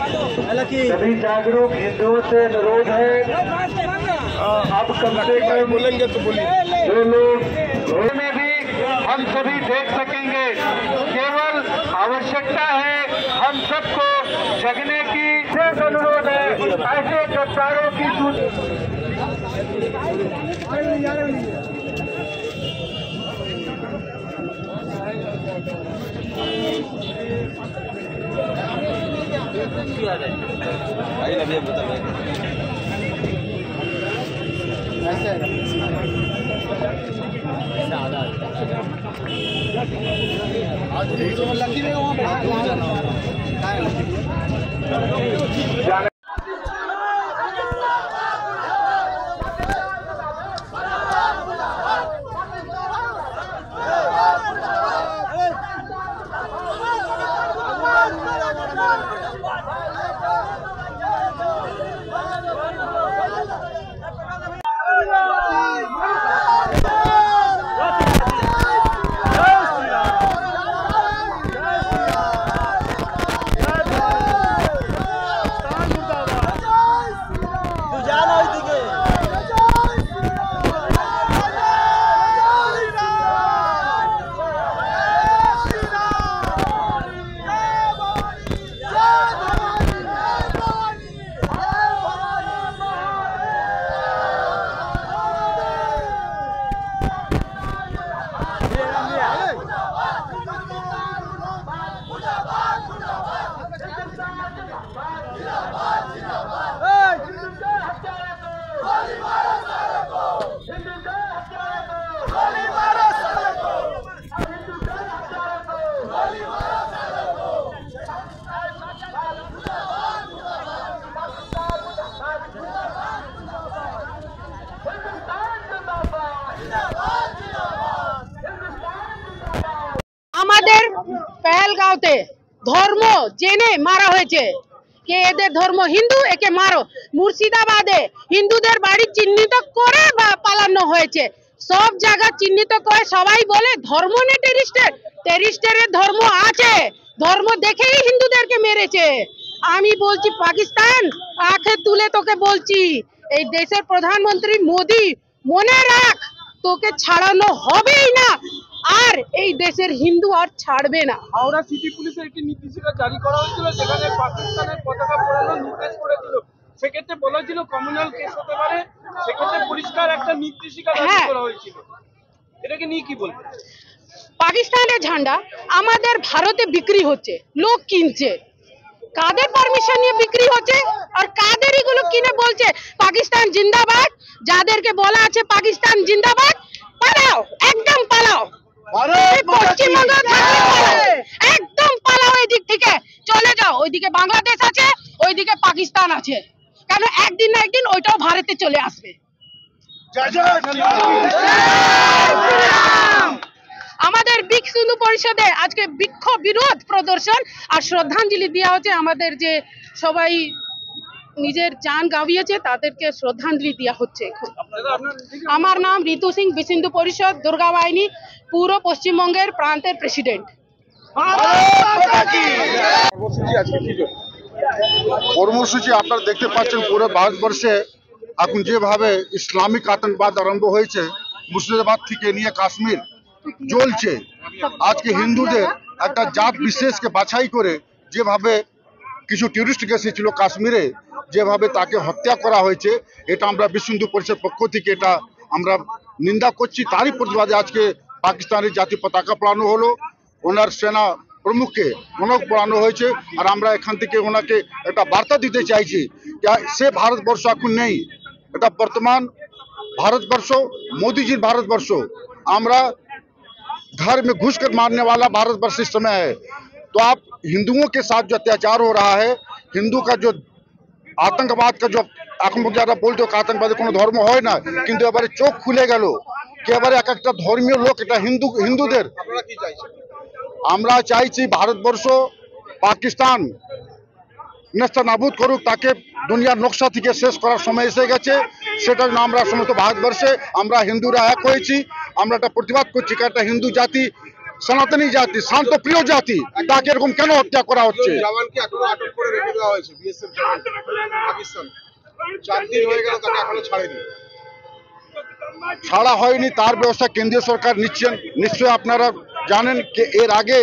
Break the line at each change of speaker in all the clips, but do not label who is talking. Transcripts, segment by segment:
सभी जागरूक हिंदुओं से अनुरोध है, आप कम से कम बोलेंगे तो बोलिए। जो लोग में भी हम सभी देख सकेंगे, केवल आवश्यकता है हम सबको जगने की। विशेष अनुरोध है, ऐसे गद्दारों की
আমাদের পেহেলগাঁওতে ধর্ম জেনে মারা হয়েছে, কে এদের ধর্ম হিন্দু, একে মারো। মুর্শিদাবাদে হিন্দুদের বাড়ি চিহ্নিত করে পালানো হয়েছে, সব জায়গা চিহ্নিত করে সবাই বলে ধর্ম নেই টেরিস্টের, টেরিস্টের ধর্ম আছে, ধর্ম দেখেই হিন্দুদেরকে মেরেছে। আমি বলছি পাকিস্তান, আঁখে তুলে তোকে বলছি, এই দেশের প্রধানমন্ত্রী মোদি মনে রাখ, তোকে ছাড়ানো হবেই না, আর এই দেশের হিন্দু আর ছাড়বে না।
হাওড়া সিটি পুলিশের একটি নির্দেশিকা জারি করা হয়েছিল, যেখানে পাকিস্তানের পতাকা পোড়ানোর নির্দেশ করেছিল। সেক্ষেত্রে বলেছিল কমিউনাল কেস হতে পারে, সেক্ষেত্রে পরিষ্কার একটা নির্দেশিকা জারি করা হয়েছিল। এটাকে নিয়ে কি বলবেন?
পাকিস্তানের ঝান্ডা আমাদের ভারতে বিক্রি হচ্ছে, লোক কিনছে, কাদের পারমিশন নিয়ে বিক্রি হচ্ছে আর কাদের এগুলো কিনে বলছে পাকিস্তান জিন্দাবাদ। যাদেরকে বলা আছে পাকিস্তান জিন্দাবাদ, পালাও, একদম পালাও, পশ্চিমবঙ্গ একদম পালাও, এই দিক থেকে চলে যাও। ওইদিকে বাংলাদেশ আছে, ওইদিকে পাকিস্তান আছে, কেন একদিন না একদিন ওইটাও ভারতে চলে আসবে। আমাদের বিশ্ব হিন্দু পরিষদে আজকে বিক্ষোভ বিরোধ প্রদর্শন আর শ্রদ্ধাঞ্জলি দেওয়া হচ্ছে। আমাদের যে সবাই নিজের জান গাঁভিয়েছে তাদেরকে শ্রদ্ধাঞ্জলি দেওয়া হচ্ছে। আমার নাম ঋতু সিং, বিশ্ব হিন্দু পরিষদ দুর্গা বাহিনী পুরো পশ্চিমবঙ্গের প্রান্তের প্রেসিডেন্ট।
কর্মসূচি আপনারা দেখতে পাচ্ছেন, পুরো ভারতবর্ষে এখন যেভাবে ইসলামিক আতঙ্কবাদ আরম্ভ হয়েছে, মুর্শিদাবাদ থেকে নিয়ে কাশ্মীর জ্বলছে। আজকে হিন্দুদের একটা জাত বিশেষকে বাছাই করে যেভাবে কিছু টুরিস্ট গেছিল কাশ্মীরে, যেভাবে তাকে হত্যা করা হয়েছে, এটা আমরা বিশ্ব হিন্দু পরিষদ পক্ষ থেকে এটা আমরা নিন্দা করছি। তারই প্রতিবাদে আজকে পাকিস্তানের জাতীয় পতাকা পোড়ানো হলো, ওনার সেনা প্রমুখকে মনক পোড়ানো হয়েছে। আর আমরা এখান থেকে ওনাকে একটা বার্তা দিতে চাইছি, সে ভারতবর্ষ এখন নেই, এটা বর্তমান भारतवर्ष मोदी जी भारतवर्ष हमरा घर में घुस कर मारने वाला भारतवर्ष इस समय है। तो आप हिंदुओं के साथ जो अत्याचार हो रहा है, हिंदू का जो आतंकवाद का जो এখন যারা বলতো আতঙ্কবাদী কোনো ধর্ম হয় না, কিন্তু এবারে চোখ খুলে গেল কি এবারে এক একটা ধর্মীয় লোক এটা হিন্দুদের। আমরা চাইছি ভারতবর্ষ পাকিস্তান নেস্তানাবুদ করুক, তাকে দুনিয়ার নকশা থেকে শেষ করার সময় এসে গেছে। সেটার জন্য আমরা সমস্ত ভারতবর্ষে আমরা হিন্দুরা এক হয়েছি, আমরা একটা প্রতিবাদ করছি। একটা হিন্দু জাতি সনাতনী জাতি, শান্তপ্রিয় জাতি, তাকে এরকম কেন হত্যা করা হচ্ছে?
জওয়ানকে এখনো আটক করে রেখে দেওয়া হয়েছে, বিএসএফ জওয়ান পাকিস্তান 4 দিন হয়ে গেল, তাকে এখনো ছাড়েনি।
ছাড়া হয়নি, তার ব্যবস্থা কেন্দ্রীয় সরকার নিচ্ছেন। নিশ্চয়ই আপনারা জানেন যে এর আগে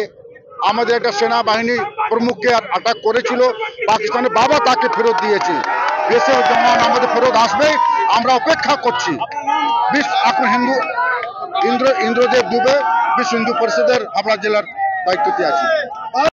আমাদের একটা সেনাবাহিনী প্রমুখকে আটক করেছিল পাকিস্তানের, বাবা তাকে ফেরত দিয়েছে। দেশের জওয়ান আমাদের ফেরত আসবে, আমরা অপেক্ষা করছি। এখন ইন্দ্রদেব দুবে বিশ্ব হিন্দু পরিষদের হাবড়া জেলার দায়িত্বতে আছি।